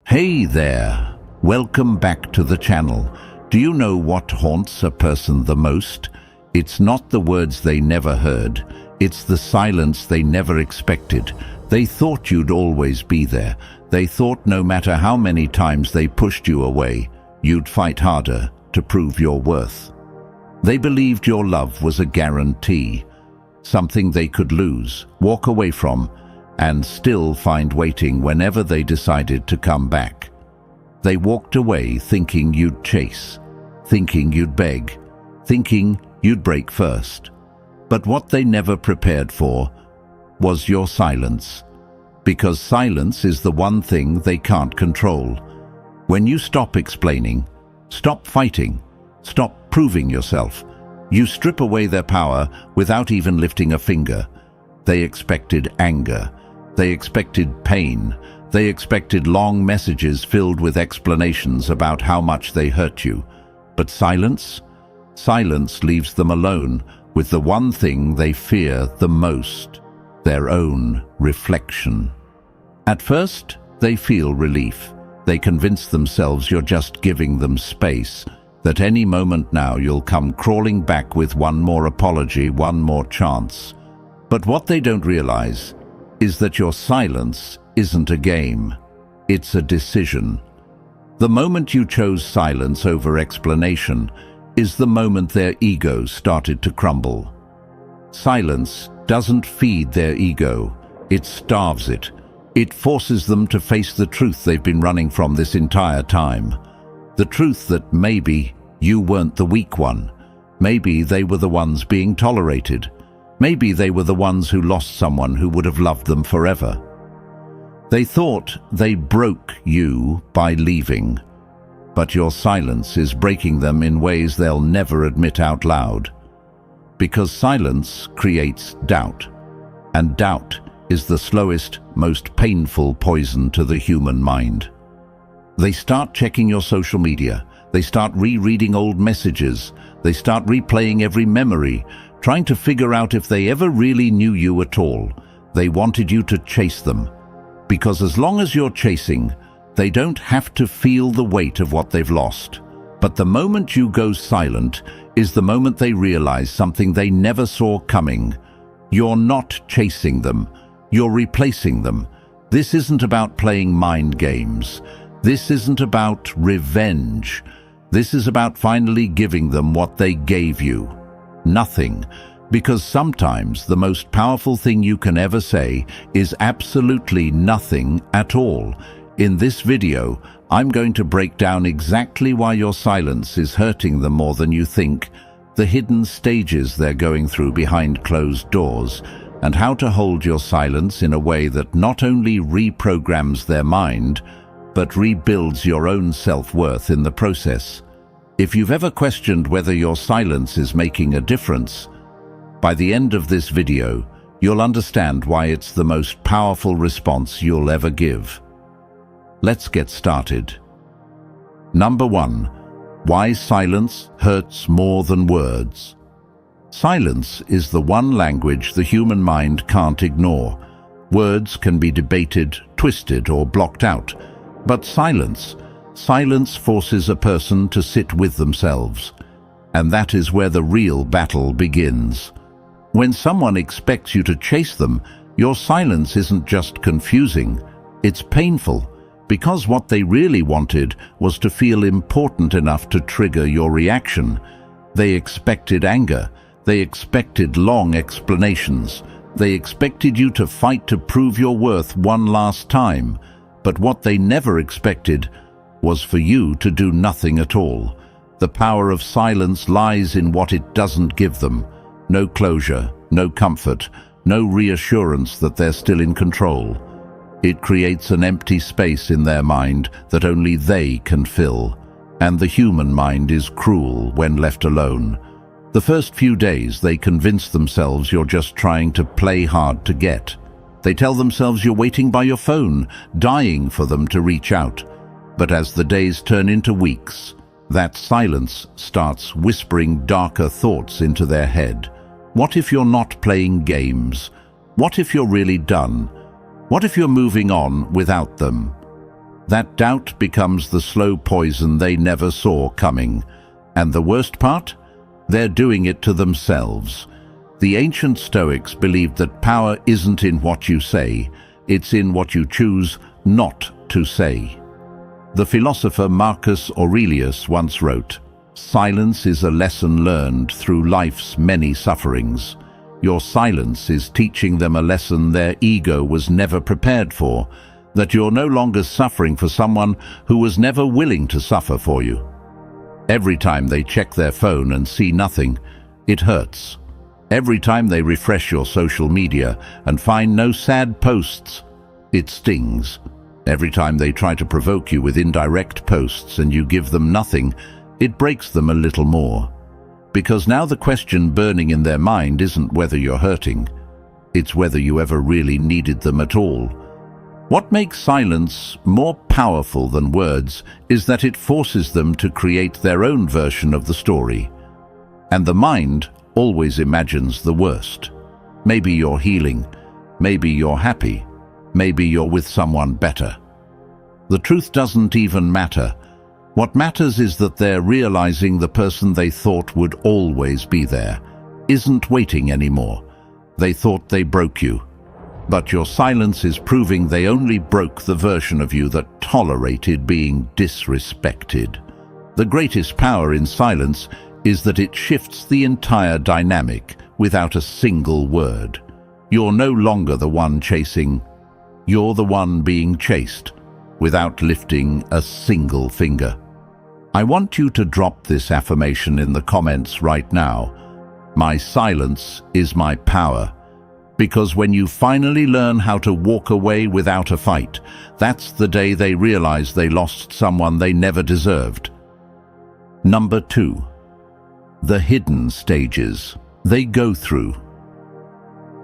Hey there! Welcome back to the channel. Do you know what haunts a person the most? It's not the words they never heard. It's the silence they never expected. They thought you'd always be there. They thought no matter how many times they pushed you away, you'd fight harder to prove your worth. They believed your love was a guarantee, something they could lose, walk away from, and still find waiting whenever they decided to come back. They walked away thinking you'd chase, thinking you'd beg, thinking you'd break first. But what they never prepared for was your silence, because silence is the one thing they can't control. When you stop explaining, stop fighting, stop proving yourself, you strip away their power without even lifting a finger. They expected anger. They expected pain. They expected long messages filled with explanations about how much they hurt you. But silence? Silence leaves them alone with the one thing they fear the most, their own reflection. At first, they feel relief. They convince themselves you're just giving them space, that any moment now you'll come crawling back with one more apology, one more chance. But what they don't realize is that your silence isn't a game. It's a decision. The moment you chose silence over explanation is the moment their ego started to crumble. Silence doesn't feed their ego. It starves it. It forces them to face the truth they've been running from this entire time. The truth that maybe you weren't the weak one. Maybe they were the ones being tolerated. Maybe they were the ones who lost someone who would have loved them forever. They thought they broke you by leaving, but your silence is breaking them in ways they'll never admit out loud. Because silence creates doubt, and doubt is the slowest, most painful poison to the human mind. They start checking your social media. They start rereading old messages. They start replaying every memory, trying to figure out if they ever really knew you at all. They wanted you to chase them, because as long as you're chasing, they don't have to feel the weight of what they've lost. But the moment you go silent is the moment they realize something they never saw coming. You're not chasing them. You're replacing them. This isn't about playing mind games. This isn't about revenge. This is about finally giving them what they gave you. Nothing. Because sometimes the most powerful thing you can ever say is absolutely nothing at all. In this video, I'm going to break down exactly why your silence is hurting them more than you think, the hidden stages they're going through behind closed doors, and how to hold your silence in a way that not only reprograms their mind, but rebuilds your own self-worth in the process. If you've ever questioned whether your silence is making a difference, by the end of this video, you'll understand why it's the most powerful response you'll ever give. Let's get started. Number 1. Why silence hurts more than words. Silence is the one language the human mind can't ignore. Words can be debated, twisted, or blocked out. But silence forces a person to sit with themselves. And that is where the real battle begins. When someone expects you to chase them, your silence isn't just confusing, it's painful. Because what they really wanted was to feel important enough to trigger your reaction. They expected anger. They expected long explanations. They expected you to fight to prove your worth one last time. But what they never expected was for you to do nothing at all. The power of silence lies in what it doesn't give them. No closure, no comfort, no reassurance that they're still in control. It creates an empty space in their mind that only they can fill. And the human mind is cruel when left alone. The first few days they convince themselves you're just trying to play hard to get. They tell themselves you're waiting by your phone, dying for them to reach out. But as the days turn into weeks, that silence starts whispering darker thoughts into their head. What if you're not playing games? What if you're really done? What if you're moving on without them? That doubt becomes the slow poison they never saw coming. And the worst part? They're doing it to themselves. The ancient Stoics believed that power isn't in what you say, it's in what you choose not to say. The philosopher Marcus Aurelius once wrote, "Silence is a lesson learned through life's many sufferings. Your silence is teaching them a lesson their ego was never prepared for, that you're no longer suffering for someone who was never willing to suffer for you." Every time they check their phone and see nothing, it hurts. Every time they refresh your social media and find no sad posts, it stings. Every time they try to provoke you with indirect posts and you give them nothing, it breaks them a little more. Because now the question burning in their mind isn't whether you're hurting, it's whether you ever really needed them at all. What makes silence more powerful than words is that it forces them to create their own version of the story. And the mind always imagines the worst. Maybe you're healing, maybe you're happy, maybe you're with someone better. The truth doesn't even matter. What matters is that they're realizing the person they thought would always be there isn't waiting anymore. They thought they broke you. But your silence is proving they only broke the version of you that tolerated being disrespected. The greatest power in silence is that it shifts the entire dynamic without a single word. You're no longer the one chasing. You're the one being chased without lifting a single finger. I want you to drop this affirmation in the comments right now. My silence is my power. Because when you finally learn how to walk away without a fight, that's the day they realize they lost someone they never deserved. Number 2. The hidden stages they go through.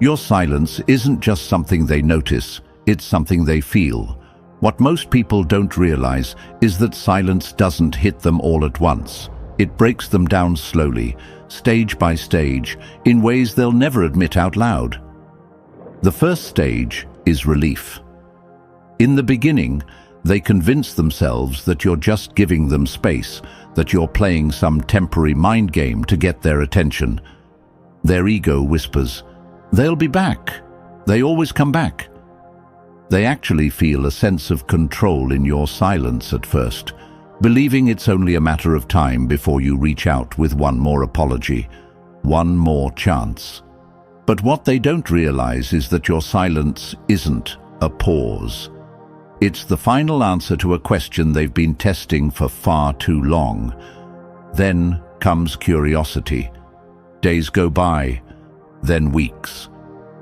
Your silence isn't just something they notice, it's something they feel. What most people don't realize is that silence doesn't hit them all at once. It breaks them down slowly, stage by stage, in ways they'll never admit out loud. The first stage is relief. In the beginning, they convince themselves that you're just giving them space, that you're playing some temporary mind game to get their attention. Their ego whispers, "They'll be back. They always come back." They actually feel a sense of control in your silence at first, believing it's only a matter of time before you reach out with one more apology, one more chance. But what they don't realize is that your silence isn't a pause. It's the final answer to a question they've been testing for far too long. Then comes curiosity. Days go by, then weeks,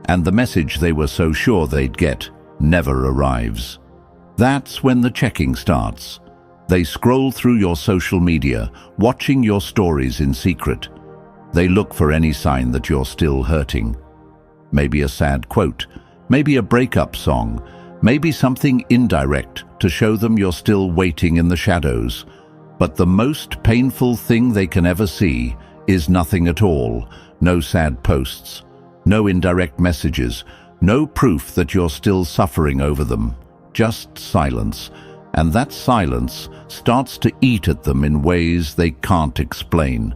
and the message they were so sure they'd get never arrives. That's when the checking starts. They scroll through your social media, watching your stories in secret. They look for any sign that you're still hurting. Maybe a sad quote, maybe a breakup song, maybe something indirect to show them you're still waiting in the shadows. But the most painful thing they can ever see is nothing at all. No sad posts, no indirect messages, no proof that you're still suffering over them. Just silence. And that silence starts to eat at them in ways they can't explain.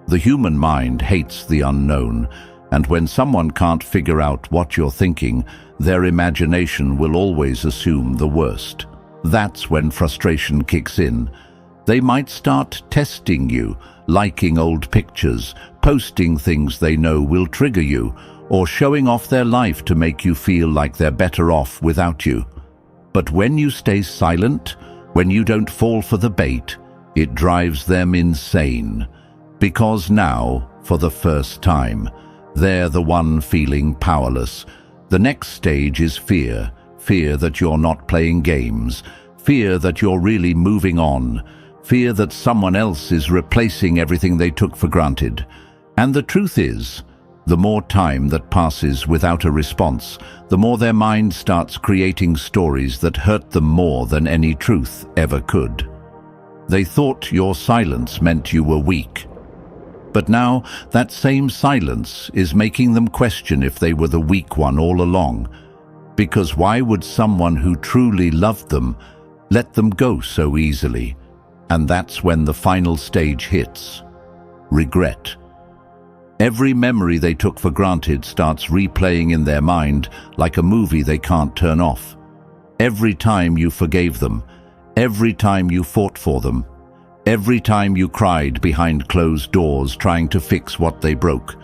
The human mind hates the unknown, and when someone can't figure out what you're thinking, their imagination will always assume the worst. That's when frustration kicks in. They might start testing you, liking old pictures, posting things they know will trigger you, or showing off their life to make you feel like they're better off without you. But when you stay silent, when you don't fall for the bait, it drives them insane. Because now, for the first time, they're the one feeling powerless. The next stage is fear. Fear that you're not playing games. Fear that you're really moving on. Fear that someone else is replacing everything they took for granted. And the truth is, the more time that passes without a response, the more their mind starts creating stories that hurt them more than any truth ever could. They thought your silence meant you were weak. But now, that same silence is making them question if they were the weak one all along. Because why would someone who truly loved them let them go so easily. And that's when the final stage hits. Regret. Every memory they took for granted starts replaying in their mind like a movie they can't turn off. Every time you forgave them, every time you fought for them, every time you cried behind closed doors trying to fix what they broke.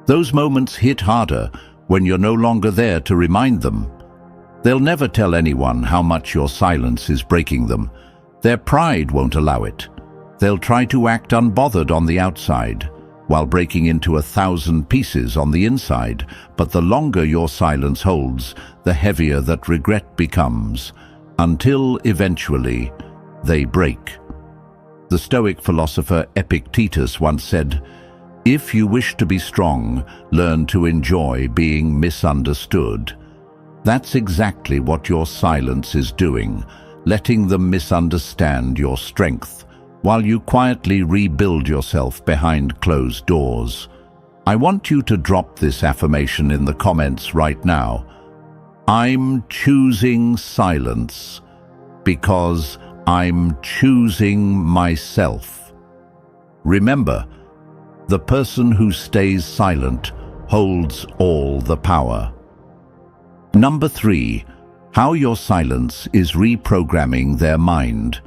Those moments hit harder when you're no longer there to remind them. They'll never tell anyone how much your silence is breaking them. Their pride won't allow it. They'll try to act unbothered on the outside, while breaking into 1,000 pieces on the inside. But the longer your silence holds, the heavier that regret becomes, until eventually they break. The Stoic philosopher Epictetus once said, "If you wish to be strong, learn to enjoy being misunderstood." That's exactly what your silence is doing, letting them misunderstand your strength, while you quietly rebuild yourself behind closed doors. I want you to drop this affirmation in the comments right now. I'm choosing silence because I'm choosing myself. Remember, the person who stays silent holds all the power. Number 3, how your silence is reprogramming their mind.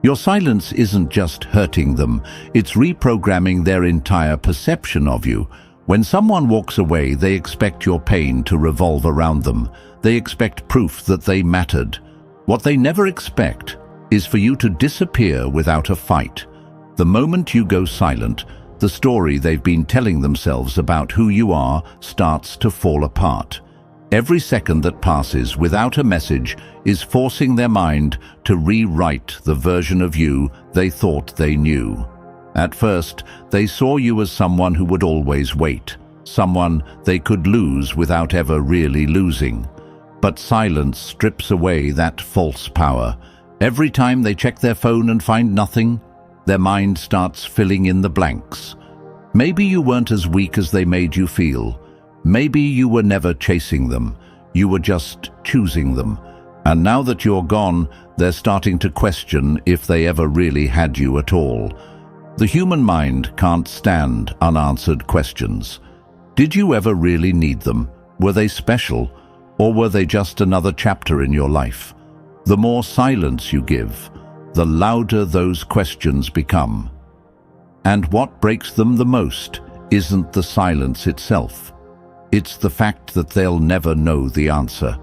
Your silence isn't just hurting them, it's reprogramming their entire perception of you. When someone walks away, they expect your pain to revolve around them. They expect proof that they mattered. What they never expect is for you to disappear without a fight. The moment you go silent, the story they've been telling themselves about who you are starts to fall apart. Every second that passes without a message is forcing their mind to rewrite the version of you they thought they knew. At first, they saw you as someone who would always wait, someone they could lose without ever really losing. But silence strips away that false power. Every time they check their phone and find nothing, their mind starts filling in the blanks. Maybe you weren't as weak as they made you feel. Maybe you were never chasing them, you were just choosing them. And now that you're gone, they're starting to question if they ever really had you at all. The human mind can't stand unanswered questions. Did you ever really need them? Were they special? Or were they just another chapter in your life? The more silence you give, the louder those questions become. And what breaks them the most isn't the silence itself. It's the fact that they'll never know the answer.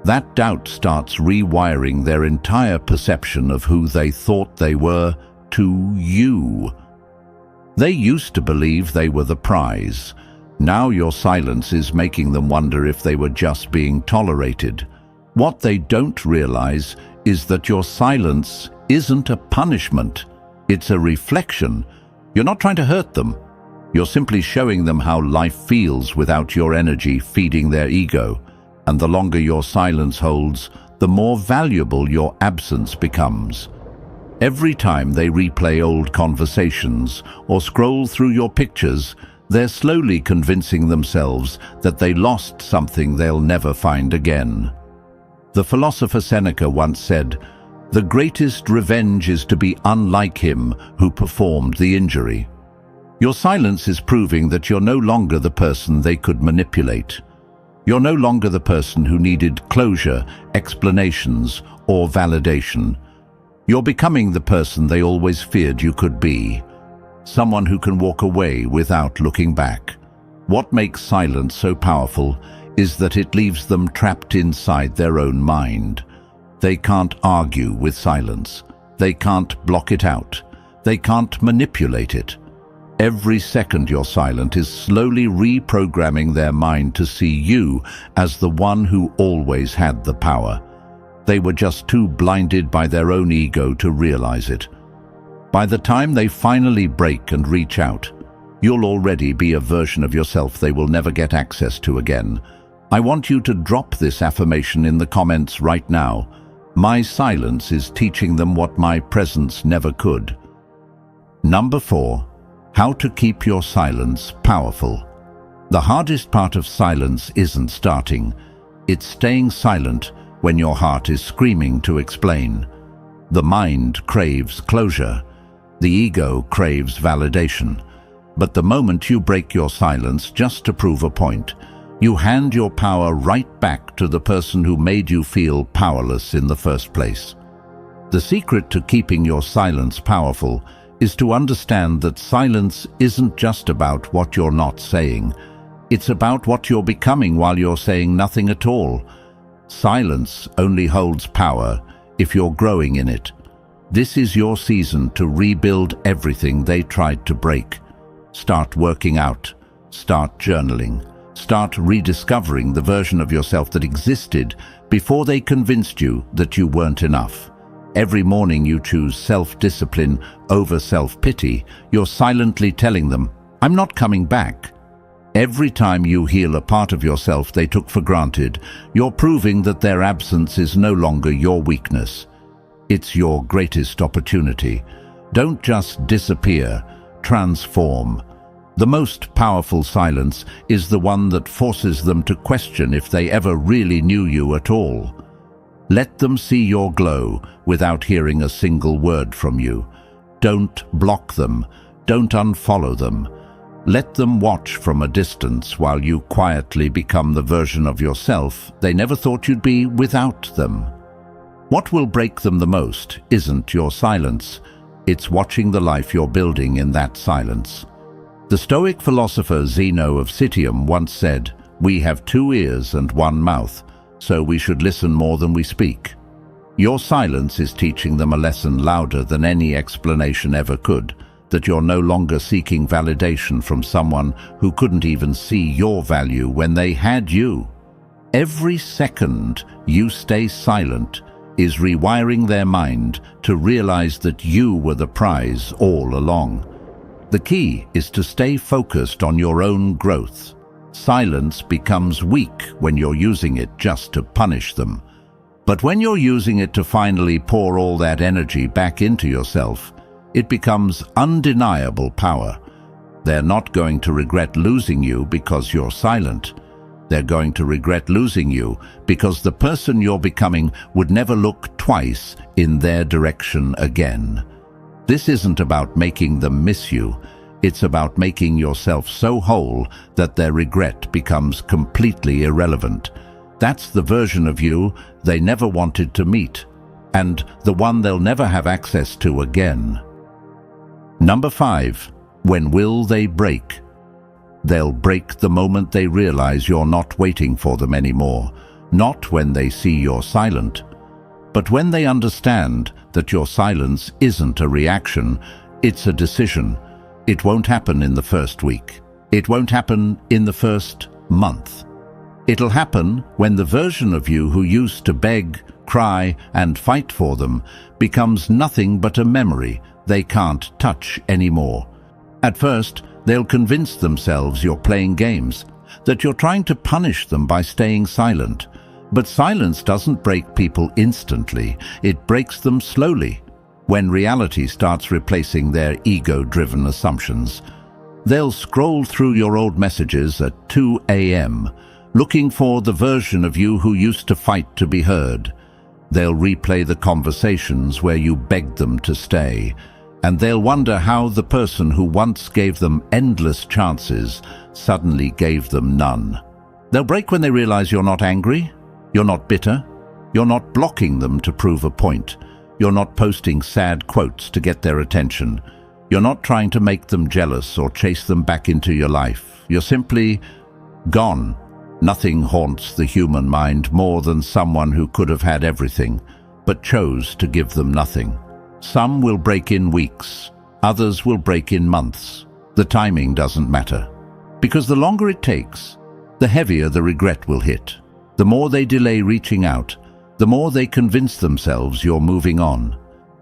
That doubt starts rewiring their entire perception of who they thought they were to you. They used to believe they were the prize. Now your silence is making them wonder if they were just being tolerated. What they don't realize is that your silence isn't a punishment. It's a reflection. You're not trying to hurt them. You're simply showing them how life feels without your energy feeding their ego. And the longer your silence holds, the more valuable your absence becomes. Every time they replay old conversations or scroll through your pictures, they're slowly convincing themselves that they lost something they'll never find again. The philosopher Seneca once said, "The greatest revenge is to be unlike him who performed the injury." Your silence is proving that you're no longer the person they could manipulate. You're no longer the person who needed closure, explanations, or validation. You're becoming the person they always feared you could be. Someone who can walk away without looking back. What makes silence so powerful is that it leaves them trapped inside their own mind. They can't argue with silence. They can't block it out. They can't manipulate it. Every second you're silent is slowly reprogramming their mind to see you as the one who always had the power. They were just too blinded by their own ego to realize it. By the time they finally break and reach out, you'll already be a version of yourself they will never get access to again. I want you to drop this affirmation in the comments right now. My silence is teaching them what my presence never could. Number 4. How to keep your silence powerful. The hardest part of silence isn't starting. It's staying silent when your heart is screaming to explain. The mind craves closure. The ego craves validation. But the moment you break your silence just to prove a point, you hand your power right back to the person who made you feel powerless in the first place. The secret to keeping your silence powerful is to understand that silence isn't just about what you're not saying. It's about what you're becoming while you're saying nothing at all. Silence only holds power if you're growing in it. This is your season to rebuild everything they tried to break. Start working out. Start journaling. Start rediscovering the version of yourself that existed before they convinced you that you weren't enough. Every morning you choose self-discipline over self-pity. You're silently telling them, "I'm not coming back." Every time you heal a part of yourself they took for granted, you're proving that their absence is no longer your weakness. It's your greatest opportunity. Don't just disappear. Transform. The most powerful silence is the one that forces them to question if they ever really knew you at all. Let them see your glow without hearing a single word from you. Don't block them. Don't unfollow them. Let them watch from a distance while you quietly become the version of yourself they never thought you'd be without them. What will break them the most isn't your silence. It's watching the life you're building in that silence. The Stoic philosopher Zeno of Citium once said, "We have 2 ears and 1 mouth, so we should listen more than we speak." Your silence is teaching them a lesson louder than any explanation ever could, that you're no longer seeking validation from someone who couldn't even see your value when they had you. Every second you stay silent is rewiring their mind to realize that you were the prize all along. The key is to stay focused on your own growth. Silence becomes weak when you're using it just to punish them. But when you're using it to finally pour all that energy back into yourself, it becomes undeniable power. They're not going to regret losing you because you're silent. They're going to regret losing you because the person you're becoming would never look twice in their direction again. This isn't about making them miss you. It's about making yourself so whole that their regret becomes completely irrelevant. That's the version of you they never wanted to meet, and the one they'll never have access to again. Number 5. When will they break? They'll break the moment they realize you're not waiting for them anymore, not when they see you're silent, but when they understand that your silence isn't a reaction, it's a decision. It won't happen in the first week. It won't happen in the first month. It'll happen when the version of you who used to beg, cry, and fight for them becomes nothing but a memory they can't touch anymore. At first, they'll convince themselves you're playing games, that you're trying to punish them by staying silent. But silence doesn't break people instantly, it breaks them slowly, when reality starts replacing their ego-driven assumptions. They'll scroll through your old messages at 2 a.m., looking for the version of you who used to fight to be heard. They'll replay the conversations where you begged them to stay, and they'll wonder how the person who once gave them endless chances suddenly gave them none. They'll break when they realize you're not angry, you're not bitter, you're not blocking them to prove a point, you're not posting sad quotes to get their attention, you're not trying to make them jealous or chase them back into your life. You're simply gone. Nothing haunts the human mind more than someone who could have had everything, but chose to give them nothing. Some will break in weeks, others will break in months. The timing doesn't matter, because the longer it takes, the heavier the regret will hit. The more they delay reaching out, the more they convince themselves you're moving on.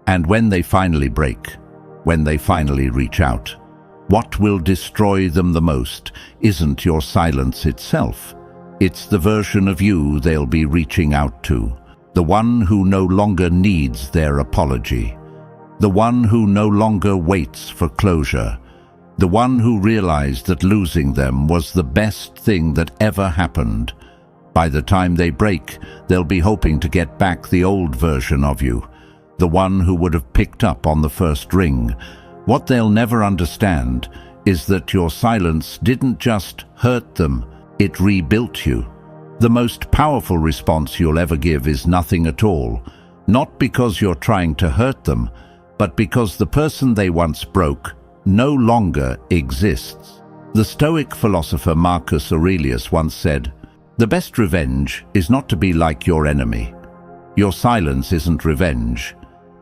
And when they finally break, when they finally reach out, what will destroy them the most isn't your silence itself. It's the version of you they'll be reaching out to, the one who no longer needs their apology, the one who no longer waits for closure, the one who realized that losing them was the best thing that ever happened. By the time they break, they'll be hoping to get back the old version of you, the one who would have picked up on the first ring. What they'll never understand is that your silence didn't just hurt them, it rebuilt you. The most powerful response you'll ever give is nothing at all, not because you're trying to hurt them, but because the person they once broke no longer exists. The Stoic philosopher Marcus Aurelius once said, "The best revenge is not to be like your enemy. Your silence isn't revenge,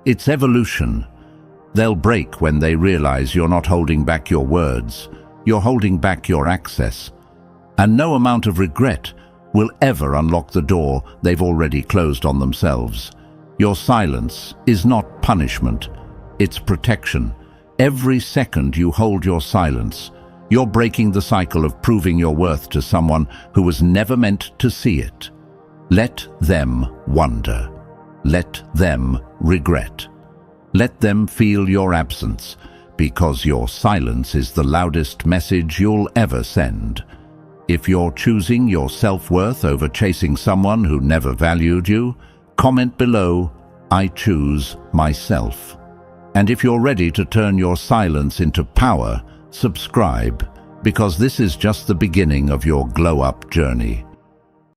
it's evolution." They'll break when they realize you're not holding back your words, you're holding back your access. And no amount of regret will ever unlock the door they've already closed on themselves. Your silence is not punishment, it's protection. Every second you hold your silence, you're breaking the cycle of proving your worth to someone who was never meant to see it. Let them wonder. Let them regret. Let them feel your absence, because your silence is the loudest message you'll ever send. If you're choosing your self-worth over chasing someone who never valued you, comment below, "I choose myself." And if you're ready to turn your silence into power, subscribe, because this is just the beginning of your glow-up journey.